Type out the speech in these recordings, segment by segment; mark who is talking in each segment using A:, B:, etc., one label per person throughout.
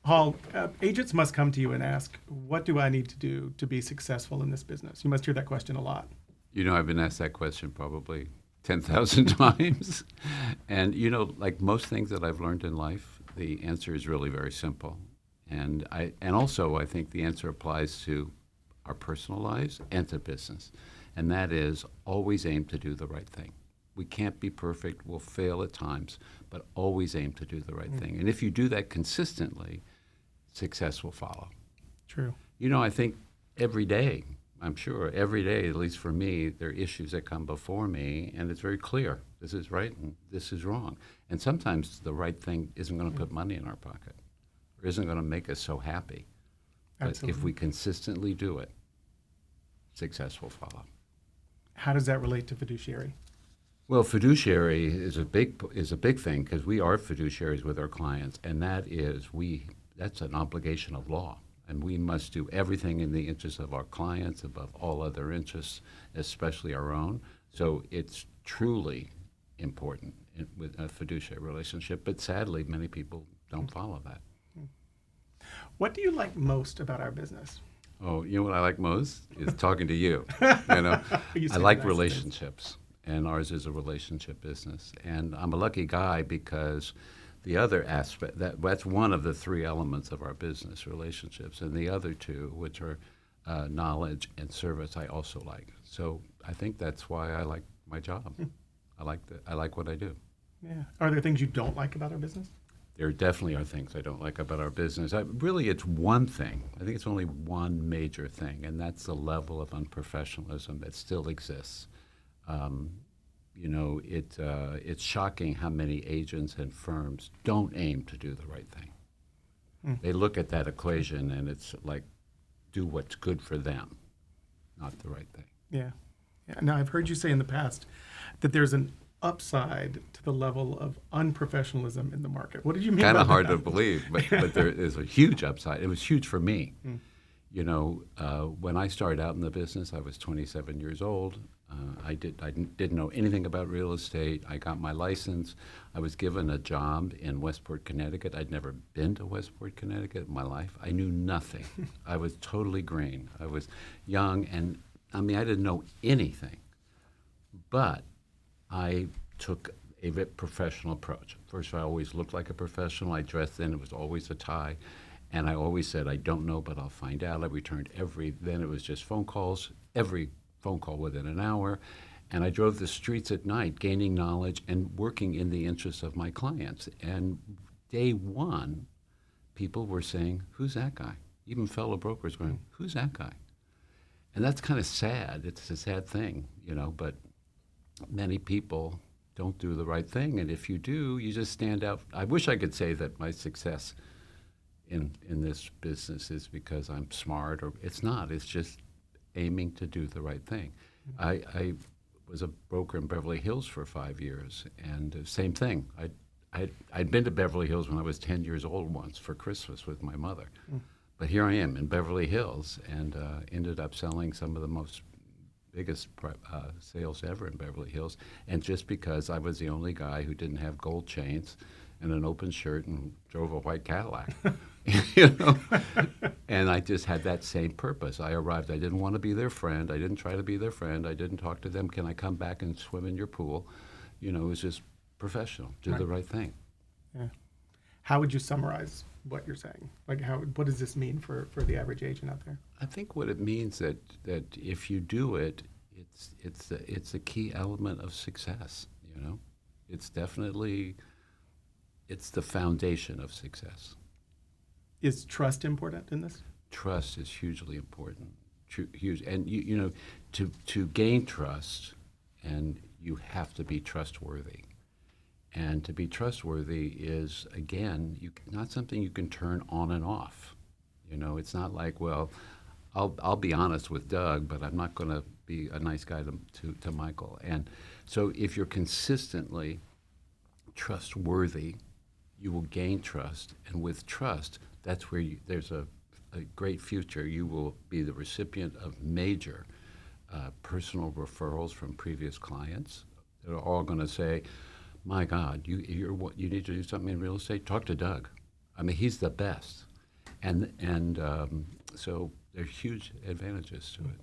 A: Hall, agents must come to you and ask, what do I need to do to be successful in this business? You must hear that question a lot.
B: I've been asked that question probably 10,000 times. And, like most things that I've learned in life, the answer is really very simple. And also I think the answer applies to our personal lives and to business. And that is always aim to do the right thing. We can't be perfect. We'll fail at times, but always aim to do the right thing. And if you do that consistently, success will follow.
A: True.
B: I think every day, I'm sure, every day, at least for me, there are issues that come before me, and it's very clear. This is right and this is wrong. And sometimes the right thing isn't going to put money in our pocket or isn't going to make us so happy. But if we consistently do it, success will follow.
A: How does that relate to fiduciary?
B: Well, fiduciary is a big thing because we are fiduciaries with our clients, and that's an obligation of law, and we must do everything in the interest of our clients above all other interests, especially our own. So it's truly important with a fiduciary relationship, but sadly, many people don't follow that.
A: What do you like most about our business?
B: Oh, what I like most is talking to you. I like relationships. And ours is a relationship business. And I'm a lucky guy because the other aspect, that's one of the three elements of our business, relationships. And the other two, which are knowledge and service, I also like. So I think that's why I like my job. I like what I do.
A: Yeah. Are there things you don't like about our business?
B: There definitely are things I don't like about our business. Really, it's one thing. I think it's only one major thing, and that's the level of unprofessionalism that still exists. It's shocking how many agents and firms don't aim to do the right thing. They look at that equation and it's like, do what's good for them, not the right thing.
A: Yeah. Now, I've heard you say in the past that there's an upside to the level of unprofessionalism in the market. What did you mean by that?
B: Kind of hard to believe, but there is a huge upside. It was huge for me. When I started out in the business, I was 27 years old. I didn't know anything about real estate. I got my license. I was given a job in Westport, Connecticut. I'd never been to Westport, Connecticut in my life. I knew nothing. I was totally green. I was young, and I didn't know anything. But I took a very professional approach. First, I always looked like a professional. I dressed in. It was always a tie. And I always said, I don't know, but I'll find out. I returned then it was just phone calls, every phone call within an hour. And I drove the streets at night, gaining knowledge and working in the interests of my clients. And day one, people were saying, who's that guy? Even fellow brokers going, who's that guy? And that's kind of sad. It's a sad thing, but many people don't do the right thing. And if you do, you just stand out. I wish I could say that my success in this business is because I'm smart, or it's not. It's just aiming to do the right thing. I was a broker in Beverly Hills for 5 years, and same thing. I'd been to Beverly Hills when I was 10 years old once for Christmas with my mother. But here I am in Beverly Hills, and ended up selling some of the biggest sales ever in Beverly Hills. And just because I was the only guy who didn't have gold chains and an open shirt and drove a white Cadillac. And I just had that same purpose. I arrived. I didn't want to be their friend. I didn't try to be their friend. I didn't talk to them. Can I come back and swim in your pool? It was just professional. Do the right thing.
A: Yeah. How would you summarize what you're saying? What does this mean for the average agent out there?
B: I think what it means that if you do it, it's a key element of success. It's definitely the foundation of success.
A: Is trust important in this?
B: Trust is hugely important. Huge, and to gain trust, and you have to be trustworthy. And to be trustworthy is, again, not something you can turn on and off. It's not like, well, I'll be honest with Doug, but I'm not going to be a nice guy to Michael. And so if you're consistently trustworthy, you will gain trust. And with trust, that's where there's a great future. You will be the recipient of major personal referrals from previous clients. They're all going to say, my God, you need to do something in real estate? Talk to Doug. He's the best. So there are huge advantages to it.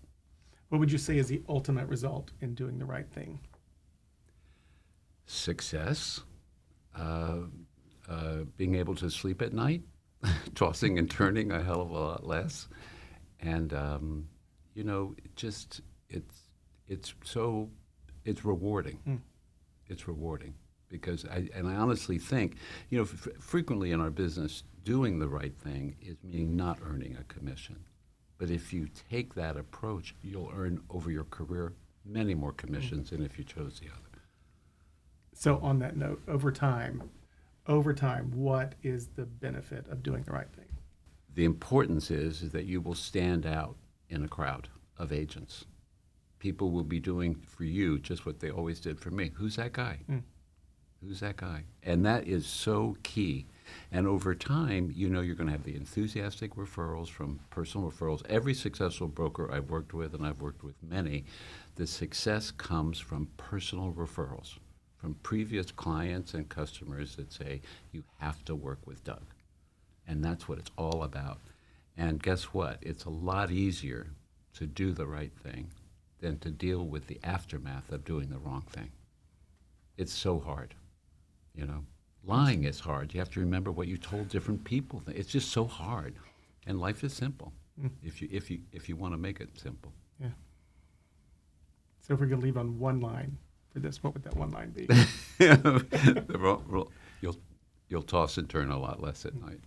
A: What would you say is the ultimate result in doing the right thing?
B: Success, being able to sleep at night, tossing and turning a hell of a lot less, and it's rewarding. It's rewarding because I honestly think, frequently in our business, doing the right thing is meaning not earning a commission. But if you take that approach, you'll earn over your career many more commissions than if you chose the other.
A: So on that note, over time, what is the benefit of doing the right thing?
B: The importance is that you will stand out in a crowd of agents. People will be doing for you just what they always did for me. Who's that guy? Who's that guy? And that is so key. And over time, you're going to have the enthusiastic referrals from personal referrals. Every successful broker I've worked with, and I've worked with many, the success comes from personal referrals, from previous clients and customers that say, you have to work with Doug. And that's what it's all about. And guess what? It's a lot easier to do the right thing than to deal with the aftermath of doing the wrong thing. It's so hard, Lying is hard. You have to remember what you told different people. It's just so hard. And life is simple if you want to make it simple.
A: Yeah. So if we're going to leave on one line for this, what would that one line be?
B: You'll toss and turn a lot less at night.